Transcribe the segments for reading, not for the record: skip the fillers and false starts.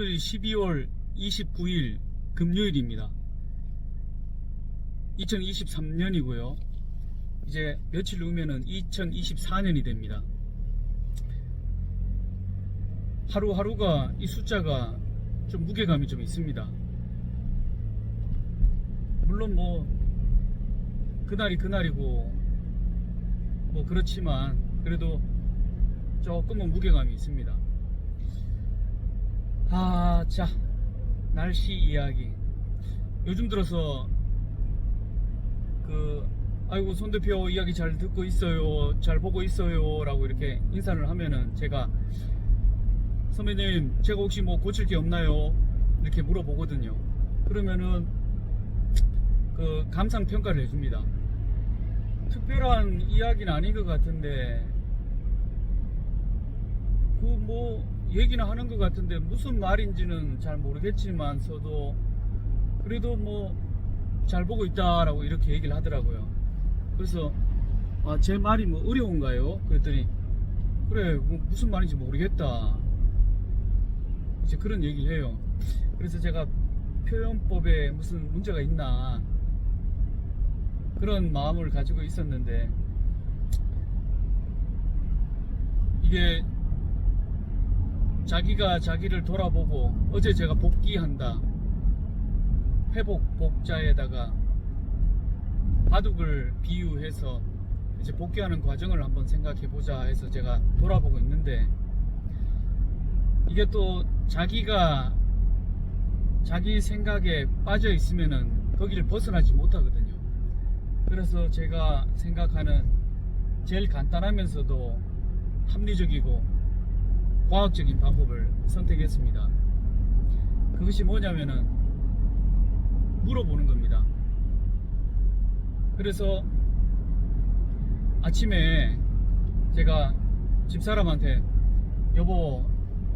오늘이 12월 29일 금요일입니다. 2023년이고요. 이제 며칠 후면은 2024년이 됩니다. 하루하루가 이 숫자가 좀 무게감이 좀 있습니다. 물론 뭐 그날이 그날이고 뭐 그렇지만 그래도 조금은 무게감이 있습니다. 자, 날씨 이야기. 요즘 들어서 아이고 손 대표 이야기 잘 듣고 있어요, 잘 보고 있어요 라고 이렇게 인사를 하면은 제가 선배님 제가 혹시 뭐 고칠 게 없나요 이렇게 물어보거든요. 그러면은 감상 평가를 해줍니다. 특별한 이야기는 아닌 것 같은데 뭐 얘기는 하는 것 같은데 무슨 말인지는 잘 모르겠지만서도 그래도 뭐 잘 보고 있다라고 이렇게 얘기를 하더라고요. 그래서 제 말이 뭐 어려운가요? 그랬더니 그래 뭐 무슨 말인지 모르겠다 이제 그런 얘기를 해요. 그래서 제가 표현법에 무슨 문제가 있나 그런 마음을 가지고 있었는데 이게 자기가 자기를 돌아보고 어제 제가 복귀한다 회복 복자에다가 바둑을 비유해서 이제 복귀하는 과정을 한번 생각해 보자 해서 제가 돌아보고 있는데 이게 또 자기가 자기 생각에 빠져 있으면은 거기를 벗어나지 못하거든요. 그래서 제가 생각하는 제일 간단하면서도 합리적이고 과학적인 방법을 선택했습니다. 그것이 뭐냐면은 물어보는 겁니다. 그래서 아침에 제가 집사람한테 여보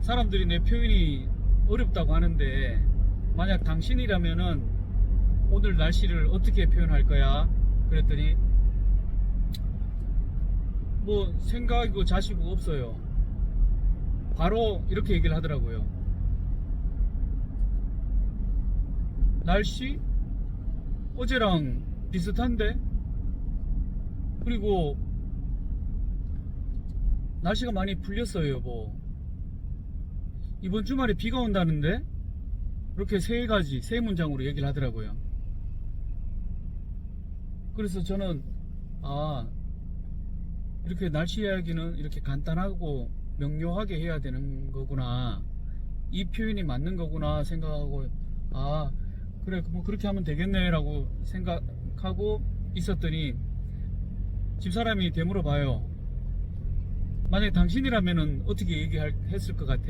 사람들이 내 표현이 어렵다고 하는데 만약 당신이라면은 오늘 날씨를 어떻게 표현할 거야? 그랬더니 뭐 생각이고 자시고 없어요. 바로 이렇게 얘기를 하더라고요. 날씨? 어제랑 비슷한데? 그리고 날씨가 많이 풀렸어요 여보. 이번 주말에 비가 온다는데? 이렇게 세 문장으로 얘기를 하더라고요. 그래서 저는 이렇게 날씨 이야기는 이렇게 간단하고 명료하게 해야 되는 거구나, 이 표현이 맞는 거구나 생각하고 그래 뭐 그렇게 하면 되겠네 라고 생각하고 있었더니 집사람이 되물어 봐요. 만약에 당신이라면은 어떻게 얘기했을 것 같아?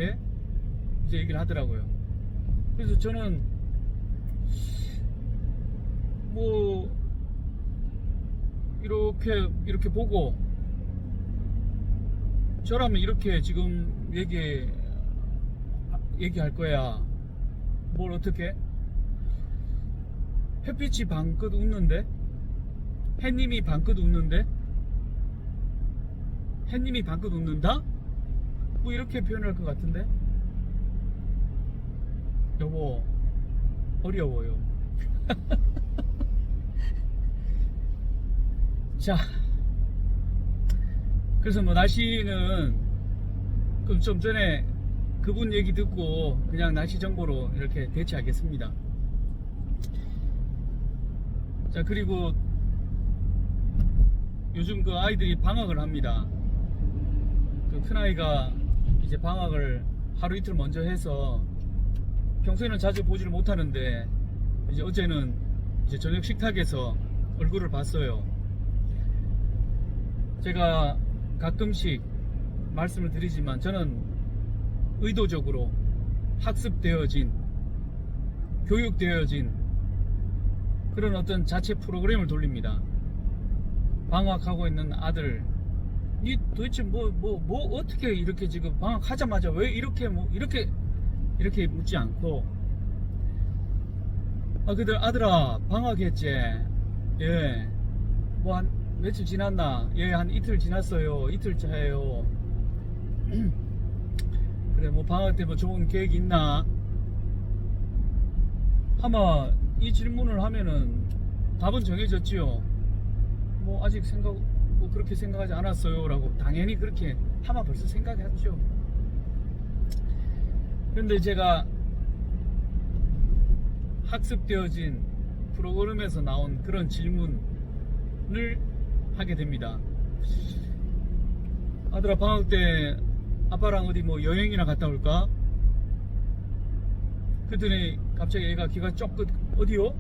이제 얘기를 하더라고요. 그래서 저는 뭐 이렇게 보고 저라면 이렇게 지금 얘기할 거야. 뭘 어떻게? 햇빛이 방긋 웃는데? 햇님이 방긋 웃는데? 햇님이 방긋 웃는다? 뭐 이렇게 표현할 것 같은데? 여보 어려워요. 자, 그래서 뭐 날씨는 그럼 좀 전에 그분 얘기 듣고 그냥 날씨 정보로 이렇게 대체하겠습니다. 자, 그리고 요즘 아이들이 방학을 합니다. 큰아이가 이제 방학을 하루 이틀 먼저 해서 평소에는 자주 보지를 못하는데 이제 어제는 이제 저녁 식탁에서 얼굴을 봤어요. 제가 가끔씩 말씀을 드리지만 저는 의도적으로 학습되어진 교육되어진 그런 어떤 자체 프로그램을 돌립니다. 방학하고 있는 아들, 니 도대체 뭐 어떻게 이렇게 지금 방학하자마자 왜 이렇게 이렇게 묻지 않고 그들 아들아 방학했지? 예. 뭐 한 며칠 지났나? 예, 한 이틀 지났어요. 이틀 차예요. 그래 뭐 방학 때 뭐 좋은 계획 있나? 아마 이 질문을 하면은 답은 정해졌지요. 뭐 아직 뭐 그렇게 생각하지 않았어요 라고 당연히 그렇게 아마 벌써 생각했죠. 그런데 제가 학습되어진 프로그램에서 나온 그런 질문을 하게 됩니다. 아들아, 방학 때 아빠랑 어디 뭐 여행이나 갔다 올까? 그랬더니 갑자기 애가 귀가 쫑긋, 어디요?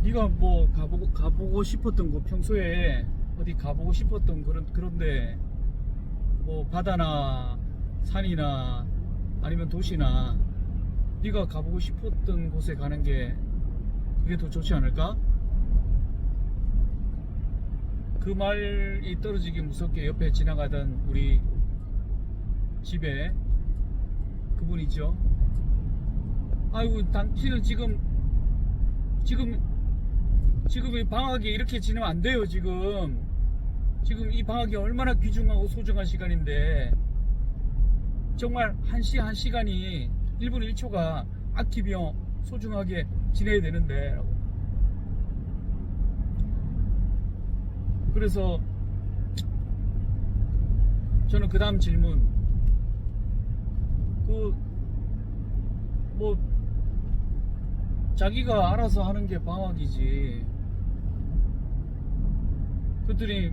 네가 뭐 가보고 싶었던 거, 평소에 어디 가보고 싶었던 그런데 뭐 바다나 산이나 아니면 도시나 네가 가보고 싶었던 곳에 가는 게 그게 더 좋지 않을까? 그 말이 떨어지기 무섭게 옆에 지나가던 우리 집에 그분 있죠. 아이고, 당신은 지금 이 방학이 이렇게 지나면 안 돼요. 지금 이 방학이 얼마나 귀중하고 소중한 시간인데 정말 한 시간이 1분 1초가 아끼며 소중하게 지내야 되는데 라고. 그래서 저는 그 다음 질문, 뭐 자기가 알아서 하는 게 방학이지. 그랬더니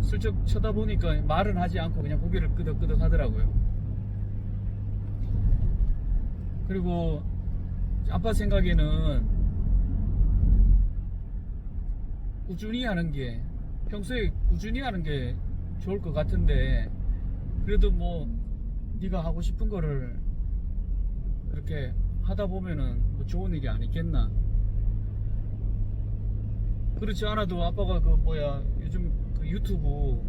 슬쩍 쳐다보니까 말은 하지 않고 그냥 고개를 끄덕끄덕 하더라고요. 그리고 아빠 생각에는 꾸준히 하는 게, 평소에 꾸준히 하는 게 좋을 것 같은데, 그래도 뭐 네가 하고 싶은 거를 그렇게 하다 보면은 뭐 좋은 일이 아니겠나. 그렇지 않아도 아빠가 요즘 그 유튜브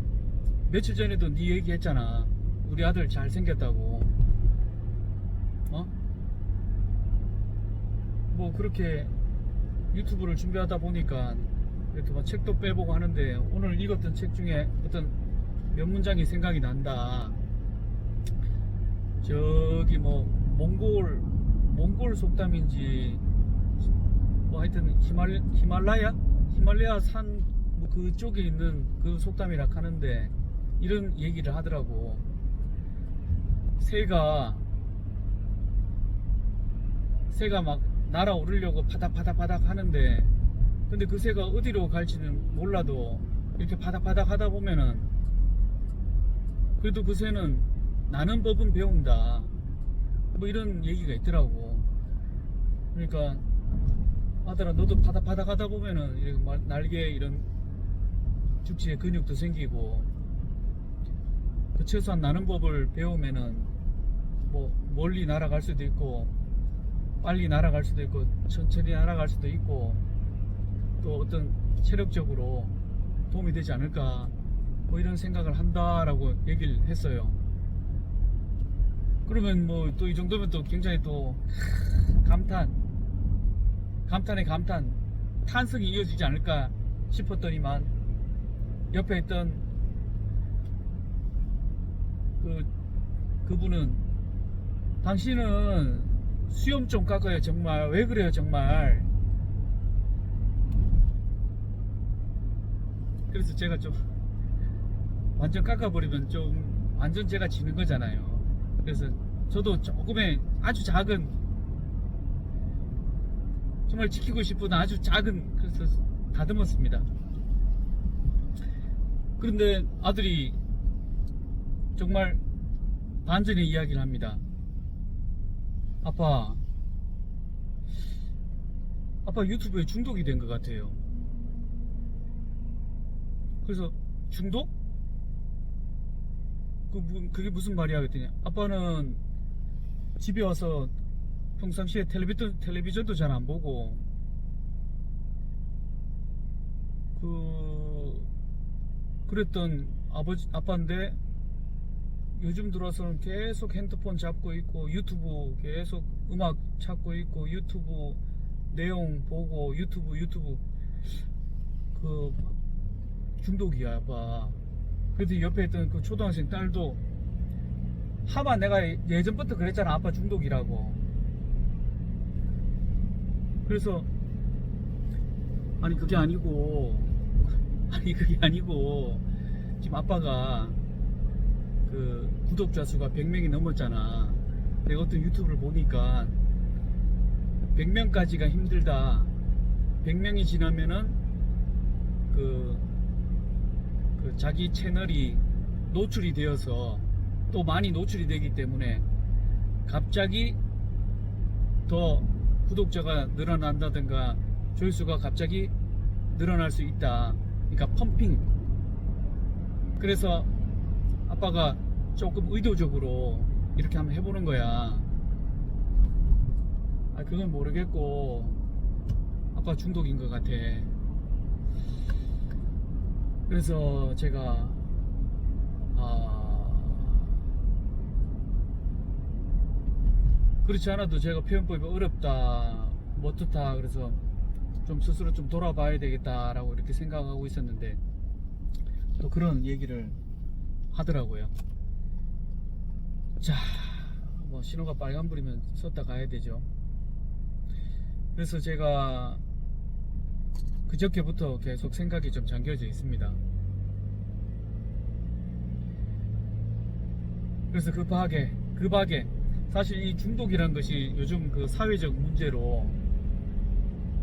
며칠 전에도 네 얘기했잖아. 우리 아들 잘생겼다고. 뭐 그렇게 유튜브를 준비하다 보니까 이렇게 막 책도 빼보고 하는데 오늘 읽었던 책 중에 어떤 몇 문장이 생각이 난다. 저기 뭐 몽골 속담인지 뭐 하여튼 히말라야 산 뭐 그쪽에 있는 그 속담이라 하는데 이런 얘기를 하더라고. 새가 막 날아오르려고 바닥바닥 하는데, 근데 그 새가 어디로 갈지는 몰라도 이렇게 바닥바닥 하다 보면은 그래도 그 새는 나는 법은 배운다, 뭐 이런 얘기가 있더라고. 그러니까 아들아, 너도 바닥바닥 하다 보면은 이렇게 날개 이런 죽지에 근육도 생기고, 그 최소한 나는 법을 배우면은 뭐 멀리 날아갈 수도 있고 빨리 날아갈 수도 있고 천천히 날아갈 수도 있고 또 어떤 체력적으로 도움이 되지 않을까, 뭐 이런 생각을 한다라고 얘기를 했어요. 그러면 뭐 또 이 정도면 또 굉장히 또 감탄에 감탄, 탄성이 이어지지 않을까 싶었더니만 옆에 있던 그분은 당신은 수염 좀 깎아요 정말, 왜 그래요 정말. 그래서 제가 좀 완전 깎아버리면 좀 완전 제가 지는 거잖아요. 그래서 저도 조금의 아주 작은, 정말 지키고 싶은 아주 작은, 그래서 다듬었습니다. 그런데 아들이 정말 반전의 이야기를 합니다. 아빠 유튜브에 중독이 된 것 같아요. 그래서 중독? 그게 무슨 말이야 그랬더니, 아빠는 집에 와서 평상시에 텔레비전도 잘 안 보고 그랬던 아빠인데 요즘 들어서는 계속 핸드폰 잡고 있고 유튜브 계속 음악 찾고 있고 유튜브 내용 보고 유튜브 그 중독이야 아빠. 그래도 옆에 있던 그 초등학생 딸도 하마 내가 예전부터 그랬잖아 아빠 중독이라고. 그래서 아니 그게 아니고 지금 아빠가 그 구독자 수가 100명이 넘었잖아. 내가 어떤 유튜브를 보니까 100명까지가 힘들다. 100명이 지나면은 그 자기 채널이 노출이 되어서 또 많이 노출이 되기 때문에 갑자기 더 구독자가 늘어난다든가 조회수가 갑자기 늘어날 수 있다. 그러니까 펌핑. 그래서 아빠가 조금 의도적으로 이렇게 한번 해보는 거야. 그건 모르겠고 아빠 중독인 것 같아. 그래서 제가 그렇지 않아도 제가 표현법이 어렵다, 뭐 어떻다, 그래서 좀 스스로 좀 돌아봐야 되겠다라고 이렇게 생각하고 있었는데 또 그런 얘기를 하더라고요. 자, 뭐 신호가 빨간불이면 섰다 가야 되죠. 그래서 제가 그저께부터 계속 생각이 좀 잠겨져 있습니다. 그래서 급하게 사실 이 중독이란 것이 요즘 그 사회적 문제로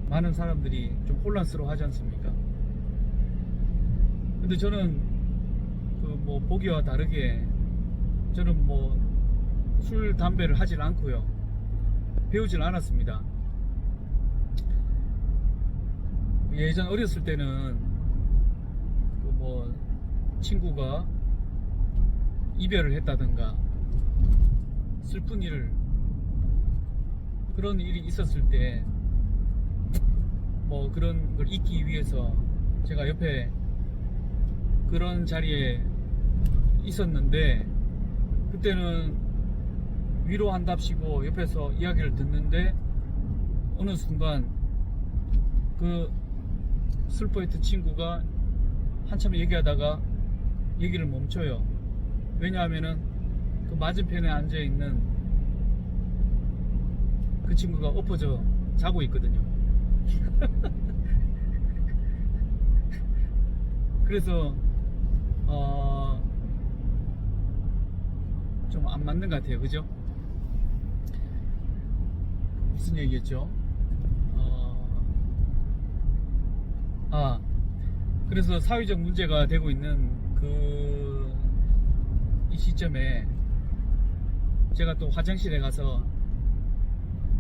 많은 사람들이 좀 혼란스러워 하지 않습니까? 근데 저는 그 뭐 보기와 다르게 저는 뭐 술, 담배를 하질 않고요. 배우질 않았습니다. 예전 어렸을 때는 그 뭐 친구가 이별을 했다든가 슬픈 그런 일이 있었을 때 뭐 그런 걸 잊기 위해서 제가 옆에 그런 자리에 있었는데 그때는 위로한답시고 옆에서 이야기를 듣는데 어느 순간 그 슬퍼했던 친구가 한참 얘기하다가 얘기를 멈춰요. 왜냐하면은 그 맞은편에 앉아있는 그 친구가 엎어져 자고 있거든요. 그래서 좀 안 맞는 것 같아요. 그죠? 무슨 얘기였죠? 그래서 사회적 문제가 되고 있는 이 시점에 제가 또 화장실에 가서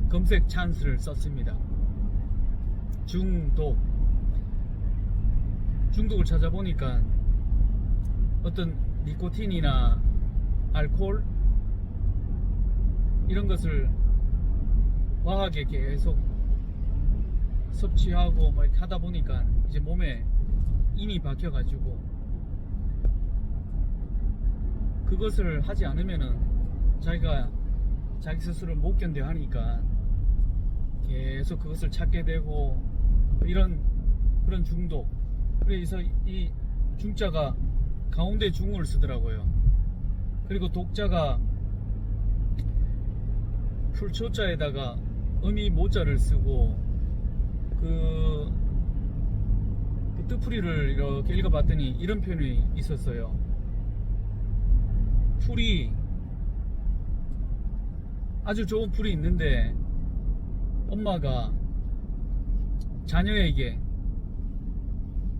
검색 찬스를 썼습니다. 중독을 찾아보니까 어떤 니코틴이나 알코올 이런 것을 과하게 계속 섭취하고 뭐 이렇게 하다 보니까 이제 몸에 인이 박혀가지고 그것을 하지 않으면은 자기가 자기 스스로 못 견뎌 하니까 계속 그것을 찾게 되고 그런 중독. 그래서 이 중자가 가운데 중을 쓰더라고요. 그리고 독자가 풀초자에다가 음이 모자를 쓰고 그 뜻풀이를 이렇게 읽어봤더니 이런 표현이 있었어요. 풀이 아주 좋은 풀이 있는데 엄마가 자녀에게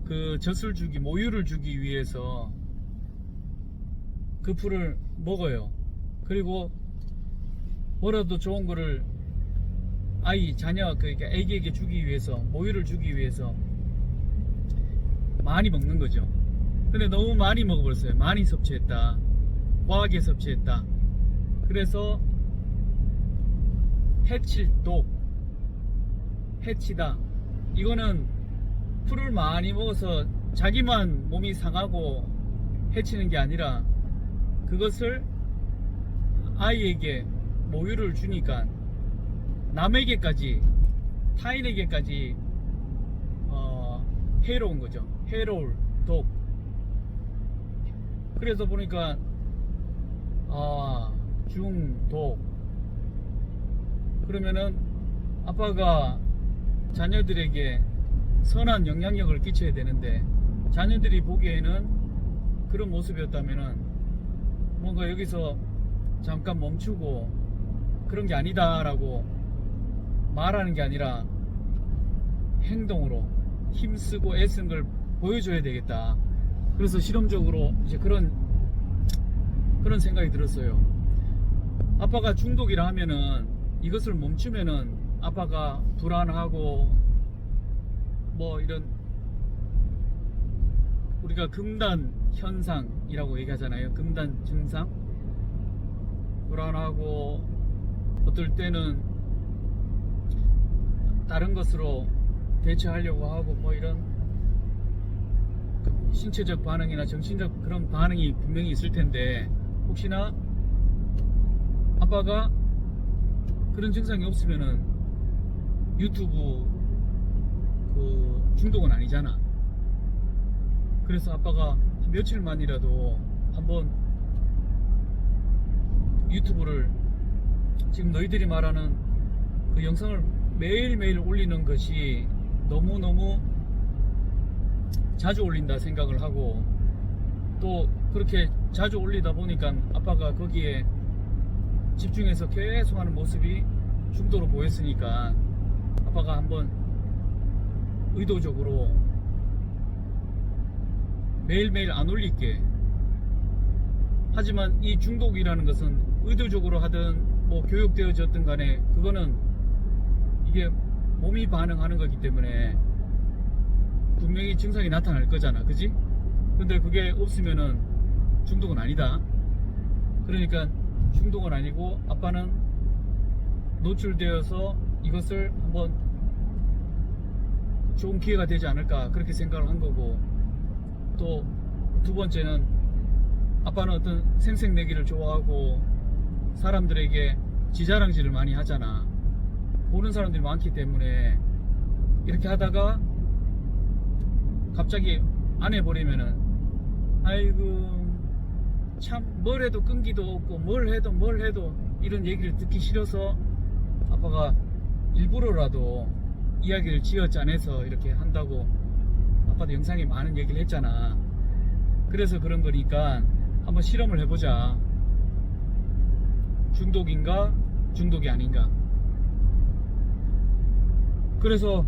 그 젖을 주기, 모유를 주기 위해서 그 풀을 먹어요. 그리고 뭐라도 좋은 거를 자녀, 그러니까 애기에게 주기 위해서, 모유를 주기 위해서 많이 먹는 거죠. 근데 너무 많이 먹어버렸어요. 많이 섭취했다. 과하게 섭취했다. 그래서 해치다. 이거는 풀을 많이 먹어서 자기만 몸이 상하고 해치는 게 아니라 그것을 아이에게 모유를 주니까 남에게까지, 타인에게까지 해로운 거죠. 해로울 독. 그래서 보니까 중독. 그러면은 아빠가 자녀들에게 선한 영향력을 끼쳐야 되는데 자녀들이 보기에는 그런 모습이었다면은 뭔가 여기서 잠깐 멈추고 그런 게 아니다 라고 말하는 게 아니라 행동으로 힘쓰고 애쓴 걸 보여줘야 되겠다. 그래서 실험적으로 이제 그런 생각이 들었어요. 아빠가 중독이라 하면은 이것을 멈추면은 아빠가 불안하고 뭐 이런 우리가 금단 현상이라고 얘기하잖아요. 금단 증상, 불안하고 어떨 때는 다른 것으로 대처하려고 하고 뭐 이런 신체적 반응이나 정신적 그런 반응이 분명히 있을 텐데 혹시나 아빠가 그런 증상이 없으면은 유튜브 그 중독은 아니잖아. 그래서 아빠가 며칠만이라도 한번 유튜브를 지금 너희들이 말하는 그 영상을 매일매일 올리는 것이 너무너무 자주 올린다 생각을 하고 또 그렇게 자주 올리다 보니까 아빠가 거기에 집중해서 계속 하는 모습이 중도로 보였으니까 아빠가 한번 의도적으로 매일매일 안 올릴게. 하지만 이 중독이라는 것은 의도적으로 하든 뭐 교육되어졌든 간에 그거는 이게 몸이 반응하는 거기 때문에 분명히 증상이 나타날 거잖아, 그지? 근데 그게 없으면은 중독은 아니다. 그러니까 중독은 아니고 아빠는 노출되어서 이것을 한번 좋은 기회가 되지 않을까 그렇게 생각을 한 거고, 또 두 번째는 아빠는 어떤 생색내기를 좋아하고 사람들에게 지자랑질을 많이 하잖아. 보는 사람들이 많기 때문에 이렇게 하다가 갑자기 안 해버리면은 아이고 참 뭘 해도 끈기도 없고 뭘 해도 이런 얘기를 듣기 싫어서 아빠가 일부러라도 이야기를 지어짜내서 이렇게 한다고 아빠도 영상에 많은 얘기를 했잖아. 그래서 그런 거니까 한번 실험을 해보자. 중독인가 중독이 아닌가. 그래서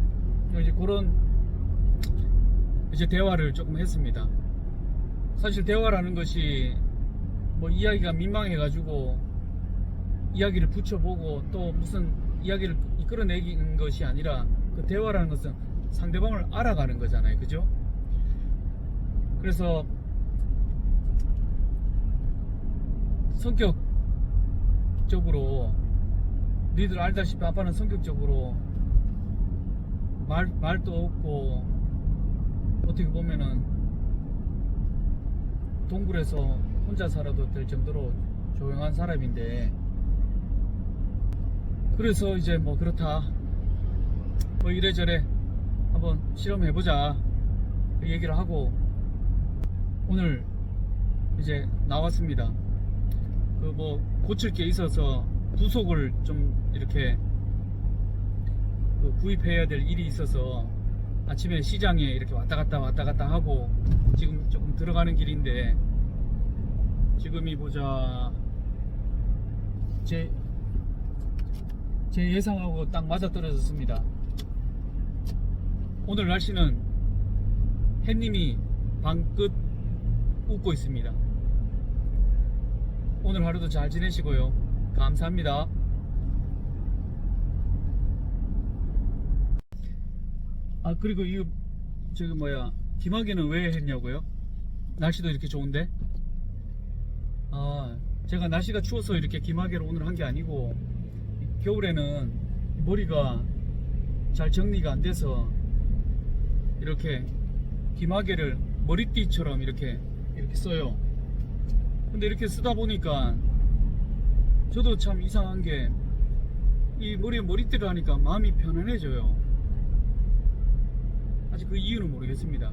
이제 그런 이제 대화를 조금 했습니다. 사실 대화라는 것이 뭐 이야기가 민망해가지고 이야기를 붙여보고 또 무슨 이야기를 이끌어내는 것이 아니라 그 대화라는 것은 상대방을 알아가는 거잖아요, 그죠? 그래서 성격적으로 너희들 알다시피 아빠는 성격적으로 말도 없고 어떻게 보면은 동굴에서 혼자 살아도 될 정도로 조용한 사람인데, 그래서 이제 뭐 그렇다 뭐 이래저래 한번 실험해보자 그 얘기를 하고 오늘 이제 나왔습니다. 그 뭐 고칠 게 있어서 부속을 좀 이렇게 그 구입해야 될 일이 있어서 아침에 시장에 이렇게 왔다 갔다 하고 지금 조금 들어가는 길인데, 지금이 보자 제 예상하고 딱 맞아 떨어졌습니다. 오늘 날씨는 햇님이 방긋 웃고 있습니다. 오늘 하루도 잘 지내시고요. 감사합니다. 아, 그리고 이 저기 뭐야 기마개는 왜 했냐고요? 날씨도 이렇게 좋은데? 아, 제가 날씨가 추워서 이렇게 기마개를 오늘 한 게 아니고 겨울에는 머리가 잘 정리가 안 돼서 이렇게 기마개를 머리띠처럼 이렇게 써요. 근데 이렇게 쓰다 보니까 저도 참 이상한 게 이 머리에 머리띠를 하니까 마음이 편안해져요. 아직 그 이유는 모르겠습니다.